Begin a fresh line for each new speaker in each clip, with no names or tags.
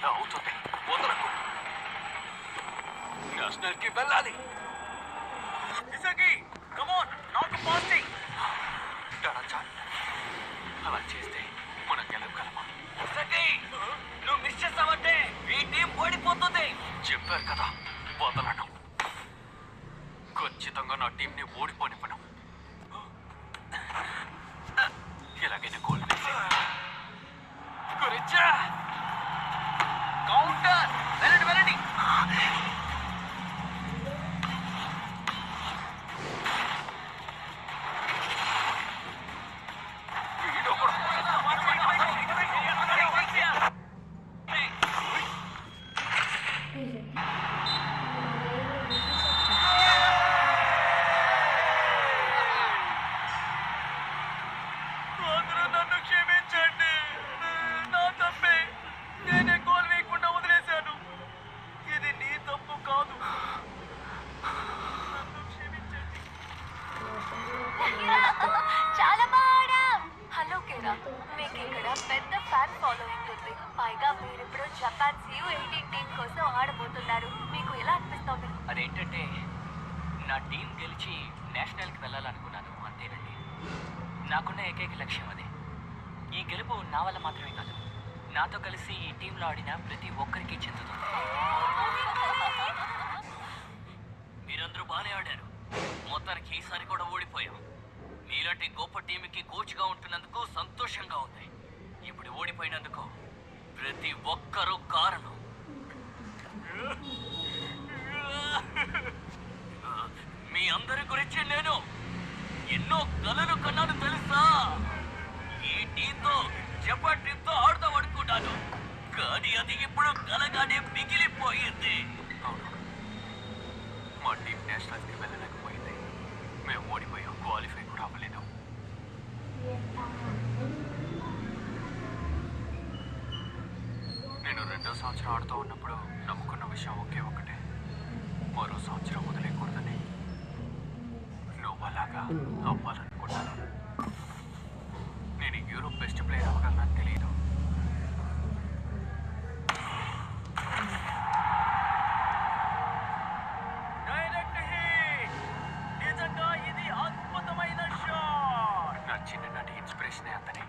వల్ల అవుతుంది. వదలకు. నేషనల్ కి వెళ్ళాలి. అలా చేస్తే మనం గెలవగలమా?
నువ్వు మిస్ చేస్తావంటే ఈ టీం ఓడిపోతుంది.
చెప్పారు కదా, వదలను. ఖచ్చితంగా నా టీంని ఓడిపోనివ్వను. ఎలాగైనా గోల్ వేసి
కౌంటర్. వెళ్ళండి వెళ్ళండి. నన్ను క్షమించండి. నా తప్పే. నేనే గోల్ వేయకుండా వదిలేశాను. ఇది నీ తప్పు కాదు. నన్ను క్షమించండి.
చాలా బాగా. హలో కేరా, మీకు ఇక్కడ పెద్ద ఫ్యాన్ ఫాలోయింగ్ ఉంది. పైగా మీరు ఇప్పుడు జపాన్ U18 టీం కోసం ఆడబోతున్నారు. మీకు ఎలా అనిపిస్తుంది?
అదేంటంటే నా టీం గెలిచి నేషనల్కి వెళ్ళాలనుకున్నాను, అంతేనండి. నాకున్న ఏకైక లక్ష్యం అదే. ఈ గెలుపు నా వల్ల మాత్రమే కాదు, నాతో కలిసి ఈ టీంలో ఆడిన ప్రతి ఒక్కరికి చెందుతుంది. మీరందరూ బాగానే ఆడారు. మొత్తానికి ఈసారి కూడా ఓడిపోయాం. మీలాంటి గొప్ప టీంకి కోచ్గా ఉంటున్నందుకు సంతోషంగా ఉంది. ఇప్పుడు ఓడిపోయినందుకు ప్రతి ఒక్కరూ కారణం. మీ అందరి గురించి నేను ఎన్నో కలలు కన్నాను తెలుసా. ఈ టీంతో జపాన్ టీంతో ఆడదాం అనుకున్నాను, కానీ అది ఇప్పుడు కలగానే మిగిలిపోయింది.
అవును, మా టీం నేషనల్స్కి వెళ్ళలేకపోయింది. మేము ఓడిపోయాం, క్వాలిఫై కూడా అవ్వలేదు. నేను 2వ సంవత్సరం ఆడుతూ ఉన్నప్పుడు నమ్ముకున్న విషయం ఒకే ఒకటే, మరో సంవత్సరం వదిలేయకూడదని. నువ్వు అలాగా అవ్వాలనుకున్నాను. నేను యూరోప్ బెస్ట్ ప్లేయర్ అవ్వగలనని తెలియదు.
నిజంగా ఇది అద్భుతమైన షాట్.
నా చిన్ననాటి ఇన్స్పిరేషనే అతనే.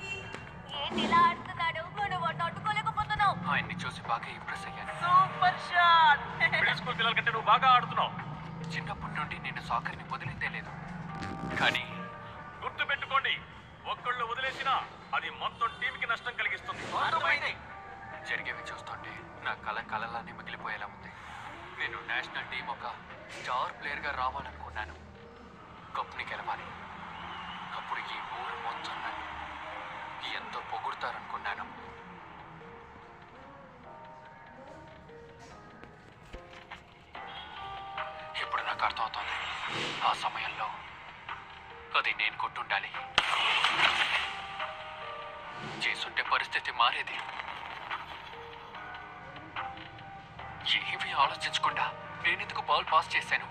ఏంటి ఇలా ఆడుతున్నాడు? నువ్వు తట్టుకోలేకపోతున్నావు.
ఆయన్ని చూసి బాగా ఇంప్రెస్ అయ్యాను.
Super shot.
స్కూల్ పిల్లల కంటే నువ్వు బాగా ఆడుతున్నావు.
చిన్నప్పటి నుండి నేను సాకర్ని వదిలితే లేదు, కానీ
గుర్తు పెట్టుకోండి, ఒక్కళ్ళు వదిలేసినా అది మొత్తం టీంకి నష్టం కలిగిస్తుంది.
జరిగేవి చూస్తుంటే నా కలలానే మిగిలిపోయేలా ఉంది. నేను నేషనల్ టీం ఒక స్టార్ ప్లేయర్గా రావాలనుకున్నాను. కప్ని గెలవాలి. అప్పుడు ఈ ఊరు మొత్తం నన్ను ఎంతో పొగుడతారనుకున్నాను. ఇప్పుడు నాకు అర్థమవుతోంది, ఆ సమయంలో అది నేను కొట్టుండాలి. చేసుంటే పరిస్థితి మారేది. ఏమీ ఆలోచించకుండా నేనెందుకు బాల్ పాస్ చేశాను?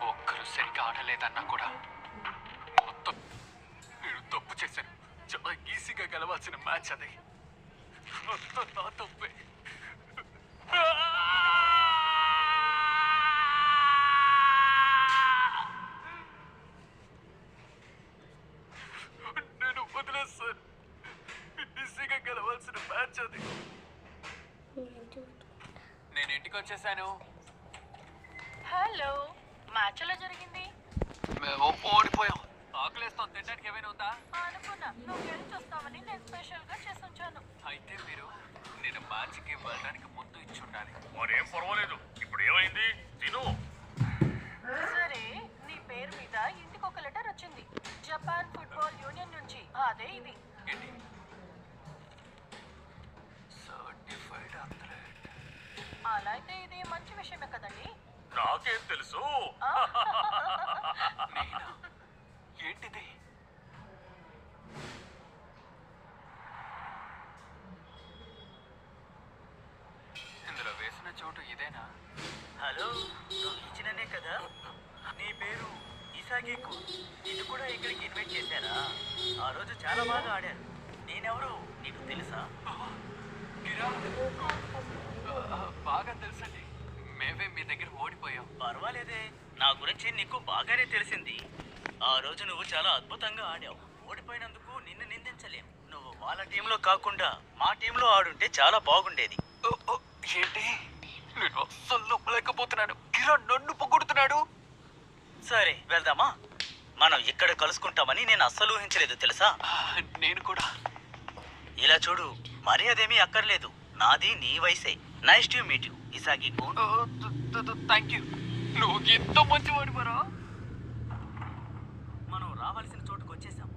ఒక్కరు సరిగ్గా ఆడలేదన్నా కూడా మొత్తం నేను తప్పు చేశాను. చాలా ఈజీగా గెలవాల్సిన మ్యాచ్ అది. మొత్తం నా తప్పే. నేను వదిలేస్తాను. ఈజీగా గెలవాల్సిన మ్యాచ్ అది. నేను ఇంటికి వచ్చేసాను.
హలో, మ్యాచ్ ఎలా జరిగింది?
మేము ఓడిపోయాం. ఆకలేస్తాం, తినడానికి ఏమైనా ఉందా?
అనుకున్నా నువ్వు గెలిచి వస్తావని నేను స్పెషల్ గా చేసి ఉంచాను.
అయితే మీరు నేను మ్యాచ్కి వెళ్ళడానికి ముందు ఇచ్చి ఉండాలి.
మరేం పర్వాలేదు. ఇప్పుడు ఏమైంది? తిను.
సరే, నీ పేరు మీద ఇంటికి ఒక లెటర్ వచ్చింది జపాన్ ఫుట్బాల్ యూనియన్ నుంచి. అదే ఇది.
ఏంటి? Certified athlete.
అలా అయితే ఇది మంచి విషయమే కదండి.
నాకేం తెలుసు.
నేనా? ఏంటిది? ఇందులో వేసిన చోటు ఇదేనా?
హలో, నువ్వు ఇచ్చిననే కదా. నీ పేరు ఇసాగికు ఇది కూడా ఇక్కడికి ఇన్వైట్ చేశారా? ఆ రోజు చాలా బాగా ఆడారు. నేనెవరు నీకు తెలుసా?
కిరా బాగా తెలుసండి. మేమే మీ దగ్గర ఓడిపోయాం.
పర్వాలేదే, నా గురించి నీకు బాగానే తెలిసింది. ఆ రోజు నువ్వు చాలా అద్భుతంగా ఆడావు. ఓడిపోయినందుకు నిన్ను నిందించలేం. నువ్వు వాళ్ళ టీంలో కాకుండా మా టీంలో ఆడుంటే చాలా బాగుండేది.
ఏంటి? నేను అస్సలు నమ్మలేకపోతున్నాను. కిరా నన్ను పొగుడుతున్నాడు.
సరే వెళ్దామా? మనం ఇక్కడ కలుసుకుంటామని నేను అస్సలు ఊహించలేదు తెలుసా?
నేను కూడా.
ఇలా చూడు, మరి అదేమీ అక్కర్లేదు. నాది నీ వయసే. Nice to meet you Isagi kun.
Thank you. నువ్వు ఎంత మంచివాడు మరా.
మనం రావాల్సిన చోటుకు వచ్చేసాం.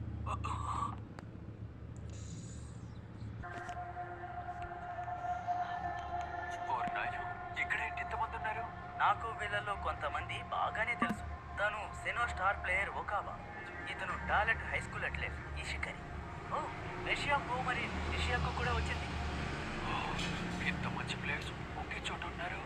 ఇక్కడేంటి ఇంతమంది ఉన్నారు?
నాకు వీళ్ళలో కొంతమంది బాగానే తెలుసు. తను సెనో స్టార్ ప్లేయర్ ఒకావా. ఇతను talent high school athlete Ishikari. ఓ రష్యాకు మరి రష్యాకు కూడా వచ్చింది.
ఇంత మంచి ప్లేయర్స్ ఒకే చోట ఉన్నారు.